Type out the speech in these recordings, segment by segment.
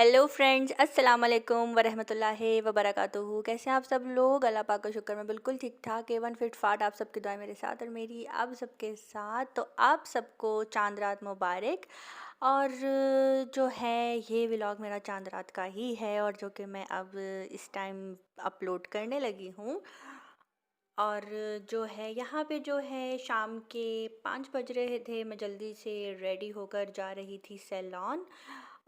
Hello friends, अस्सलाम वालेकुम वरहमतुल्लाहि वबरकातुहू। कैसे हैं आप सब लोग? अल्लाह पाक का शुक्र, मैं बिल्कुल ठीक ठाक एवन फिट फाट। आप सबकी दुआएं मेरे साथ और मेरी आप सबके साथ। तो आप सबको चांद रात मुबारक। और जो है ये व्लॉग मेरा चांद रात का ही है और जो कि मैं अब इस टाइम अपलोड करने लगी हूँ। और जो है यहाँ पे जो है शाम के 5 बज रहे थे। मैं जल्दी से रेडी होकर जा रही थी सैलॉन।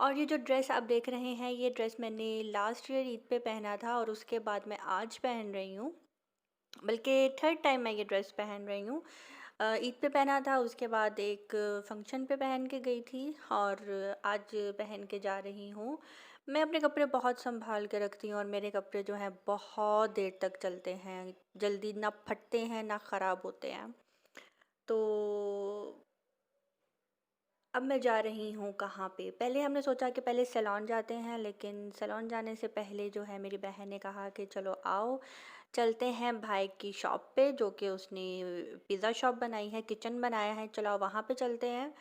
और ये जो ड्रेस आप देख रहे हैं, ये ड्रेस मैंने लास्ट ईयर ईद पे पहना था और उसके बाद मैं आज पहन रही हूँ। बल्कि थर्ड टाइम मैं ये ड्रेस पहन रही हूँ। ईद पे पहना था, उसके बाद एक फंक्शन पे पहन के गई थी और आज पहन के जा रही हूँ। मैं अपने कपड़े बहुत संभाल के रखती हूँ और मेरे कपड़े जो हैं बहुत देर तक चलते हैं, जल्दी ना फटते हैं ना ख़राब होते हैं। तो अब मैं जा रही हूँ कहाँ पे? पहले हमने सोचा कि पहले सैलॉन जाते हैं, लेकिन सैलॉन जाने से पहले जो है मेरी बहन ने कहा कि चलो आओ चलते हैं भाई की शॉप पे, जो कि उसने पिज़्ज़ा शॉप बनाई है, किचन बनाया है, चलो वहाँ पे चलते हैं।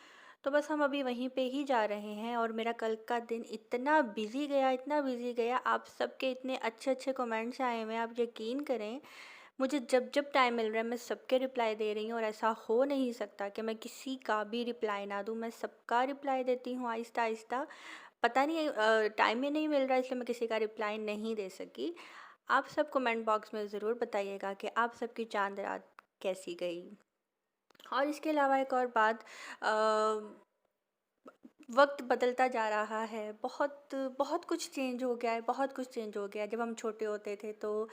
तो बस हम अभी वहीं पे ही जा रहे हैं और मेरा कल का दिन इतना बिज़ी गया, इतना बिज़ी गया। आप सबके इतने अच्छे अच्छे कमेंट्स आए हुए हैं, आप यकीन करें। मुझे जब जब टाइम मिल रहा है मैं सबके रिप्लाई दे रही हूँ और ऐसा हो नहीं सकता कि मैं किसी का भी रिप्लाई ना दूँ। मैं सबका रिप्लाई देती हूँ आहिस्ता आहिस्ता। पता नहीं टाइम ही नहीं मिल रहा, इसलिए मैं किसी का रिप्लाई नहीं दे सकी। आप सब कमेंट बॉक्स में ज़रूर बताइएगा कि आप सबकी चांद रात कैसी गई। और इसके अलावा एक और बात, वक्त बदलता जा रहा है, बहुत बहुत कुछ चेंज हो गया है, बहुत कुछ चेंज हो गया है। जब हम छोटे होते थे तो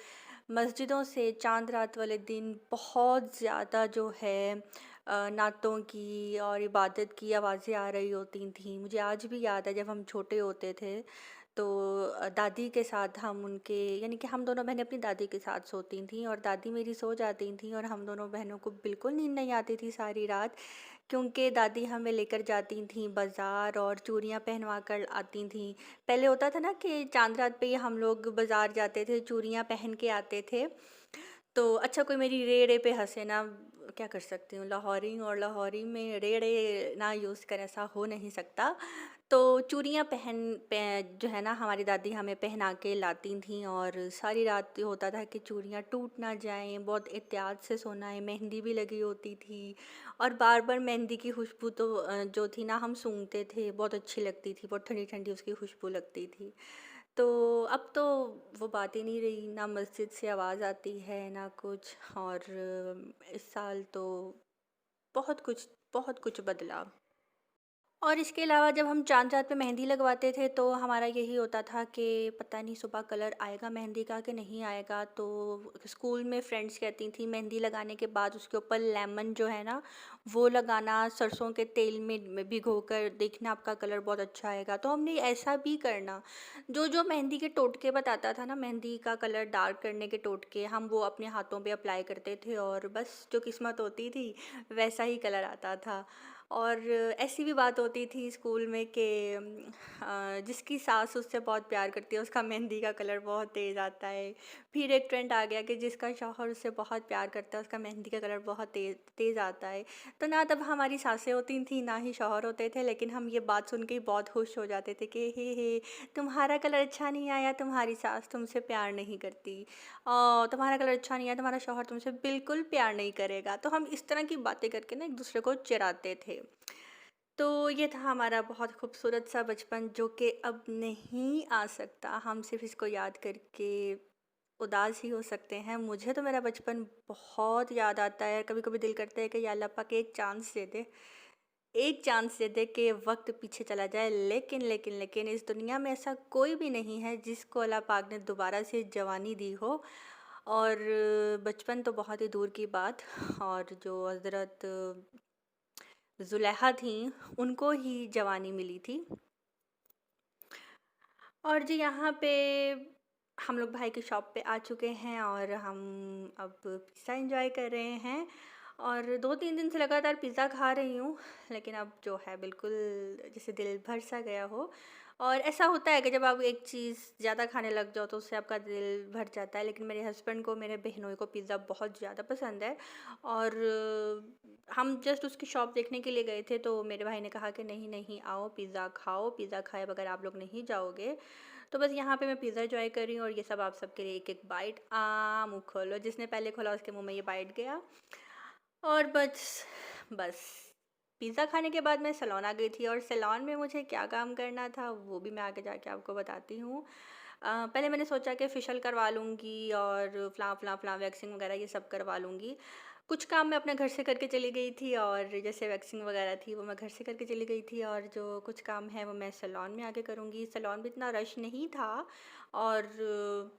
मस्जिदों से चांद रात वाले दिन बहुत ज़्यादा जो है नातों की और इबादत की आवाज़ें आ रही होती थी। मुझे आज भी याद है जब हम छोटे होते थे तो दादी के साथ हम उनके, यानी कि हम दोनों बहनें अपनी दादी के साथ सोती थीं और दादी मेरी सो जाती थीं और हम दोनों बहनों को बिल्कुल नींद नहीं आती थी सारी रात, क्योंकि दादी हमें लेकर जाती थीं बाज़ार और चूड़ियाँ पहनवा कर आती थीं। पहले होता था ना कि चांद रात पे ही हम लोग बाज़ार जाते थे, चूड़ियाँ पहन के आते थे। तो अच्छा, कोई मेरी रे रे पे हंसे ना, क्या कर सकती हूँ, लाहौरी हूँ और लाहौरी में रे रे ना यूज़ करें ऐसा हो नहीं सकता। तो चूड़ियाँ जो है ना, हमारी दादी हमें पहना के लाती थीं और सारी रात ये होता था कि चूड़ियाँ टूट ना जाएं, बहुत एहतियात से सोना है। मेहंदी भी लगी होती थी और बार बार मेहंदी की खुशबू तो जो थी ना, हम सूंघते थे, बहुत अच्छी लगती थी, बहुत ठंडी ठंडी उसकी खुशबू लगती थी। तो अब तो वो बात ही नहीं रही, ना मस्जिद से आवाज़ आती है ना कुछ। और इस साल तो बहुत कुछ बदला। और इसके अलावा जब हम चाँद रात पे मेहंदी लगवाते थे तो हमारा यही होता था कि पता नहीं सुबह कलर आएगा मेहंदी का कि नहीं आएगा। तो स्कूल में फ्रेंड्स कहती थी मेहंदी लगाने के बाद उसके ऊपर लेमन जो है ना, वो लगाना, सरसों के तेल में भिगोकर देखना, आपका कलर बहुत अच्छा आएगा। तो हमने ऐसा भी करना, जो जो मेहंदी के टोटके बताता था ना, मेहंदी का कलर डार्क करने के टोटके, हम वो अपने हाथों पे अप्लाई करते थे और बस जो किस्मत होती थी वैसा ही कलर आता था। और ऐसी भी बात होती थी स्कूल में कि जिसकी सास उससे बहुत प्यार करती है उसका मेहंदी का कलर बहुत तेज़ आता है। फिर एक ट्रेंड आ गया कि जिसका शौहर उससे बहुत प्यार करता है उसका मेहंदी का कलर बहुत तेज़ तेज़ आता है। तो ना तब हमारी सासें होती थी ना ही शौहर होते थे, लेकिन हम ये बात सुन के ही बहुत खुश हो जाते थे कि हे तुम्हारा कलर अच्छा नहीं आया, तुम्हारी सास तुमसे प्यार नहीं करती, तुम्हारा कलर अच्छा नहीं है, तुम्हारा शौहर तुमसे बिल्कुल प्यार नहीं करेगा। तो हम इस तरह की बातें करके ना एक दूसरे को चिढ़ाते थे। तो ये था हमारा बहुत खूबसूरत सा बचपन, जो कि अब नहीं आ सकता। हम सिर्फ इसको याद करके उदास ही हो सकते हैं। मुझे तो मेरा बचपन बहुत याद आता है। कभी कभी दिल करता है कि या अल्लाह पाक एक चांस दे दे, एक चांस दे दे कि वक्त पीछे चला जाए। लेकिन इस दुनिया में ऐसा कोई भी नहीं है जिसको अल्लाह पाक ने दोबारा से जवानी दी हो। और बचपन तो बहुत ही दूर की बात। और जो हज़रत ज़ुलेहा थी उनको ही जवानी मिली थी। और जी यहाँ पे हम लोग भाई की शॉप पे आ चुके हैं और हम अब पिज़्ज़ा एंजॉय कर रहे हैं। और 2-3 दिन से लगातार पिज़्ज़ा खा रही हूँ, लेकिन अब जो है बिल्कुल जैसे दिल भर सा गया हो। और ऐसा होता है कि जब आप एक चीज़ ज़्यादा खाने लग जाओ तो उससे आपका दिल भर जाता है। लेकिन मेरे हस्बैंड को, मेरे बहनोई को पिज़्ज़ा बहुत ज़्यादा पसंद है। और हम जस्ट उसकी शॉप देखने के लिए गए थे, तो मेरे भाई ने कहा कि नहीं नहीं, आओ पिज़्ज़ा खाओ, पिज़्ज़ा खाए बगैर आप लोग नहीं जाओगे। तो बस यहाँ पे मैं पिज़्ज़ा एंजॉय कर रही हूँ और ये सब आप सबके लिए एक एक बाइट। मुँह खोलो, जिसने पहले खोला उसके मुंह में ये बाइट गया। और बस बस पिज़्ज़ा खाने के बाद मैं सैलून आ गई थी, और सैलून में मुझे क्या काम करना था वो भी मैं आगे जाके आपको बताती हूँ। पहले मैंने सोचा कि फेशियल करवा लूँगी और फ़लाँ वैक्सिंग वगैरह ये सब करवा लूँगी। कुछ काम मैं अपने घर से करके चली गई थी, और जैसे वैक्सिंग वगैरह थी वो मैं घर से करके चली गई थी, और जो कुछ काम है वो मैं सैलून में आके करूँगी। सैलून में इतना रश नहीं था, और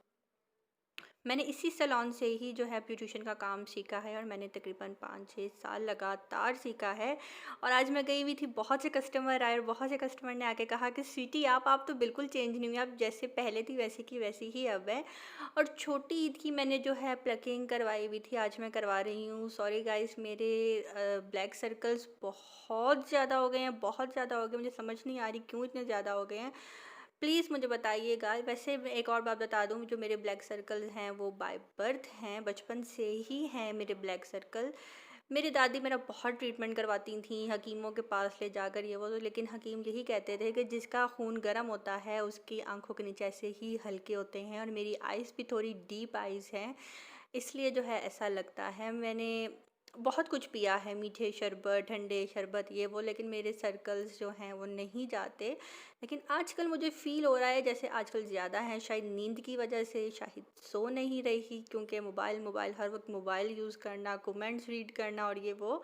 मैंने इसी सैलून से ही जो है ब्यूटिशियन का काम सीखा है, और मैंने तकरीबन 5-6 साल लगातार सीखा है। और आज मैं गई हुई थी, बहुत से कस्टमर आए और बहुत से कस्टमर ने आके कहा कि स्वीटी आप तो बिल्कुल चेंज नहीं हुई, आप जैसे पहले थी वैसी की वैसी ही अब है। और छोटी ईद की मैंने जो है प्लकिंग करवाई हुई थी, आज मैं करवा रही हूँ। सॉरी गाइस, मेरे ब्लैक सर्कल्स बहुत ज़्यादा हो गए हैं, बहुत ज़्यादा हो गए, मुझे समझ नहीं आ रही क्यों इतने ज़्यादा हो गए हैं। प्लीज़ मुझे बताइएगा। वैसे मैं एक और बात बता दूँ, जो मेरे ब्लैक सर्कल हैं वो बाय बर्थ हैं, बचपन से ही हैं मेरे ब्लैक सर्कल। मेरी दादी मेरा बहुत ट्रीटमेंट करवाती थी हकीमों के पास ले जाकर, ये वो तो, लेकिन हकीम यही कहते थे कि जिसका खून गर्म होता है उसकी आंखों के नीचे ऐसे ही हल्के होते हैं, और मेरी आइज़ भी थोड़ी डीप आइज़ हैं, इसलिए जो है ऐसा लगता है। मैंने बहुत कुछ पिया है, मीठे शरबत, ठंडे शरबत, ये वो, लेकिन मेरे सर्कल्स जो हैं वो नहीं जाते। लेकिन आजकल मुझे फ़ील हो रहा है जैसे आजकल ज़्यादा है, शायद नींद की वजह से, शायद सो नहीं रही, क्योंकि मोबाइल मोबाइल हर वक्त मोबाइल यूज़ करना, कमेंट्स रीड करना और ये वो।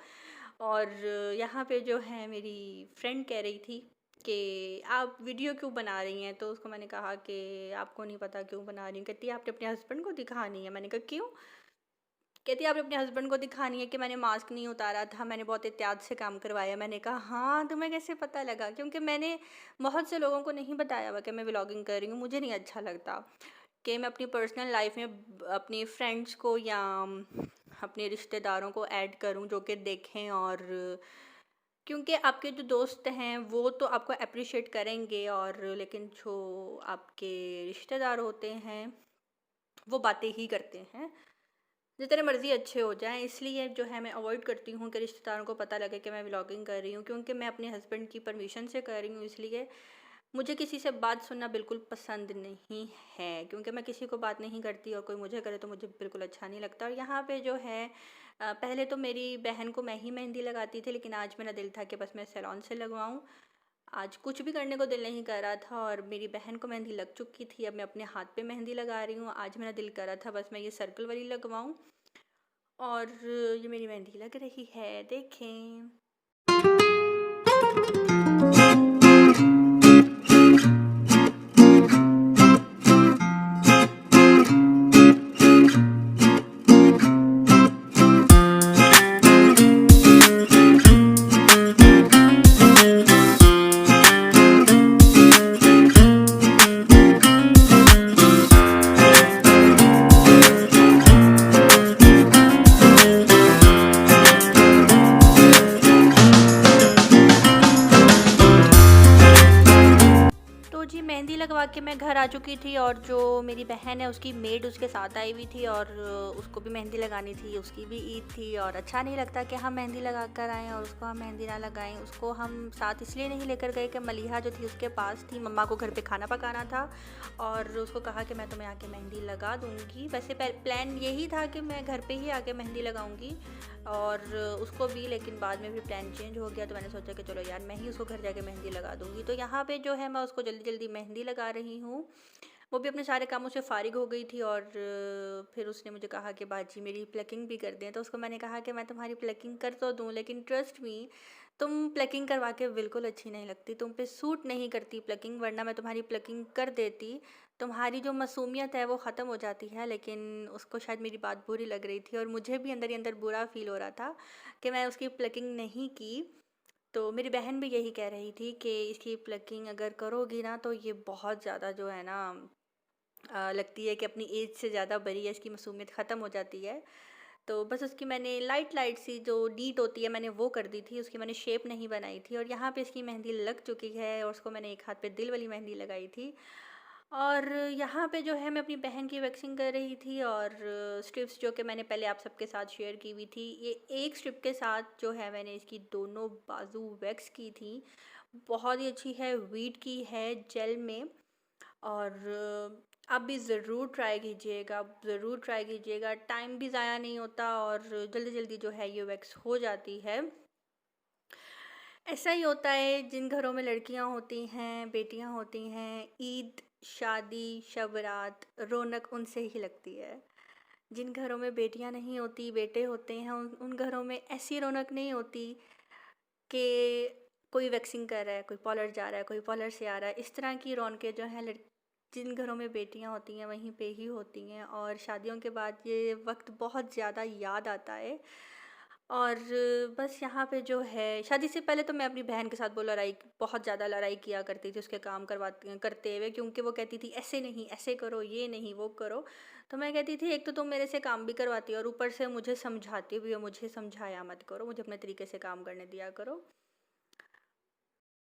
और यहाँ पे जो है मेरी फ्रेंड कह रही थी कि आप वीडियो क्यों बना रही हैं, तो उसको मैंने कहा कि आपको नहीं पता क्यों बना रही हूँ। कहती है आपने अपने हस्बैंड को दिखानी है। मैंने कहा क्यों? कहती है आपने अपने हस्बैंड को दिखानी है कि मैंने मास्क नहीं उतारा था, मैंने बहुत एहतियात से काम करवाया। मैंने कहा हाँ, तुम्हें कैसे पता लगा? क्योंकि मैंने बहुत से लोगों को नहीं बताया हुआ कि मैं व्लॉगिंग कर रही हूँ। मुझे नहीं अच्छा लगता कि मैं अपनी पर्सनल लाइफ में अपने फ्रेंड्स को या अपने रिश्तेदारों को ऐड करूँ जो कि देखें। और क्योंकि आपके जो दोस्त हैं वो तो आपको अप्रिशिएट करेंगे, और लेकिन जो आपके रिश्तेदार होते हैं वो बातें ही करते हैं, जितने मर्ज़ी अच्छे हो जाएँ। इसलिए जो है मैं अवॉइड करती हूँ कि रिश्तेदारों को पता लगे कि मैं व्लॉगिंग कर रही हूँ, क्योंकि मैं अपने हस्बैंड की परमिशन से कर रही हूँ। इसलिए मुझे किसी से बात सुनना बिल्कुल पसंद नहीं है, क्योंकि मैं किसी को बात नहीं करती, और कोई मुझे करे तो मुझे बिल्कुल अच्छा नहीं लगता। और यहाँ पे जो है पहले तो मेरी बहन को मैं ही मेहंदी लगाती थी, लेकिन आज मेरा दिल था कि बस मैं सैलून से लगवाऊँ। आज कुछ भी करने को दिल नहीं कर रहा था, और मेरी बहन को मेहंदी लग चुकी थी, अब मैं अपने हाथ पे मेहंदी लगा रही हूँ। आज मेरा दिल कर रहा था बस मैं ये सर्कल वाली लगवाऊँ, और ये मेरी मेहंदी लग रही है, देखें। तो जी मेहंदी लगवा के मैं घर आ चुकी थी, और जो मेरी बहन है उसकी मेड उसके साथ आई हुई थी, और उसको भी मेहंदी लगानी थी, उसकी भी ईद थी। और अच्छा नहीं लगता कि हम मेहंदी लगा कर आएँ और उसको हम मेहंदी ना लगाएं। उसको हम साथ इसलिए नहीं लेकर गए कि मलीहा जो थी उसके पास थी, मम्मा को घर पे खाना पकाना था, और उसको कहा कि मैं तुम्हें आके मेहंदी लगा दूँगी। वैसे प्लान यही था कि मैं घर पे ही आके मेहंदी लगाऊँगी और उसको भी, लेकिन बाद में फिर प्लान चेंज हो गया, तो मैंने सोचा कि चलो यार मैं ही उसको घर जाके मेहंदी लगा दूँगी। तो यहाँ पे जो है मैं उसको जल्दी जल्दी मेहंदी लगा रही हूँ। वो भी अपने सारे कामों से फ़ारिग हो गई थी, और फिर उसने मुझे कहा कि बाजी मेरी प्लकिंग भी कर दें। तो उसको मैंने कहा कि मैं तुम्हारी प्लकिंग कर तो दूँ, लेकिन ट्रस्ट मी, तुम प्लकिंग करवा के बिल्कुल अच्छी नहीं लगती, तुम पे सूट नहीं करती प्लकिंग, वरना मैं तुम्हारी प्लकिंग कर देती। तुम्हारी जो मासूमियत है वो ख़त्म हो जाती है। लेकिन उसको शायद मेरी बात बुरी लग रही थी, और मुझे भी अंदर ही अंदर बुरा फ़ील हो रहा था कि मैं उसकी प्लकिंग नहीं की। तो मेरी बहन भी यही कह रही थी कि इसकी प्लकिंग अगर करोगी ना तो ये बहुत ज़्यादा जो है ना लगती है कि अपनी एज से ज़्यादा बड़ी है, इसकी मासूमियत ख़त्म हो जाती है। तो बस उसकी मैंने लाइट सी जो नीट होती है मैंने वो कर दी थी, उसकी मैंने शेप नहीं बनाई थी और यहाँ पे इसकी मेहंदी लग चुकी है और उसको मैंने एक हाथ पे दिल वाली मेहंदी लगाई थी। और यहाँ पे जो है मैं अपनी बहन की वैक्सिंग कर रही थी और स्ट्रिप्स जो कि मैंने पहले आप सबके साथ शेयर की हुई थी, ये एक स्ट्रिप के साथ जो है मैंने इसकी दोनों बाजू वैक्स की थी। बहुत ही अच्छी है, वीट की है जेल में। और आप भी ज़रूर ट्राई कीजिएगा, ज़रूर ट्राई कीजिएगा, टाइम भी ज़ाया नहीं होता और जल्दी-जल्दी जो है ये वैक्स हो जाती है। ऐसा ही होता है जिन घरों में लड़कियां होती हैं, बेटियां होती हैं, ईद, शादी, शब रात, रौनक उनसे ही लगती है। जिन घरों में बेटियां नहीं होती, बेटे होते हैं, उन घरों में ऐसी रौनक नहीं होती कि कोई वैक्सिंग कर रहा है, कोई पार्लर जा रहा है, कोई पार्लर से आ रहा है। इस तरह की रौनकें जो हैं जिन घरों में बेटियां होती हैं वहीं पे ही होती हैं और शादियों के बाद ये वक्त बहुत ज़्यादा याद आता है। और बस यहाँ पे जो है शादी से पहले तो मैं अपनी बहन के साथ बहुत ज़्यादा लड़ाई किया करती थी उसके काम करवाते करते हुए, क्योंकि वो कहती थी ऐसे नहीं, ऐसे करो, ये नहीं, वो करो। तो मैं कहती थी एक तो तुम मेरे से काम भी करवाती हो और ऊपर से मुझे समझाती भी हो, मुझे समझाया मत करो, मुझे अपने तरीके से काम करने दिया करो।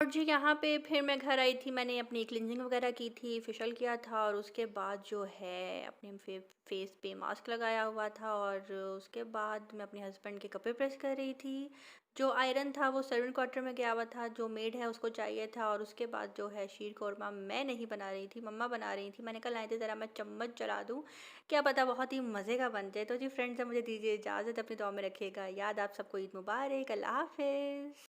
और जी यहाँ पे फिर मैं घर आई थी, मैंने अपनी क्लिनजिंग वगैरह की थी, फेशियल किया था और उसके बाद जो है अपने फेस पे मास्क लगाया हुआ था और उसके बाद मैं अपने हस्बैंड के कपड़े प्रेस कर रही थी। जो आयरन था वो सर्वेंट क्वार्टर में गया हुआ था, जो मेड है उसको चाहिए था। और उसके बाद जो है शीर कौरमा मैं नहीं बना रही थी, मम्मा बना रही थी। मैंने कल आए थे ज़रा मैं चम्मच चला दूँ, क्या पता बहुत ही मज़े का बन जाए। तो जी फ्रेंड्स, मुझे दीजिए इजाज़त, अपनी दुआ में रखिएगा याद। आप सबको ईद मुबारक, अल्लाह हाफिज़।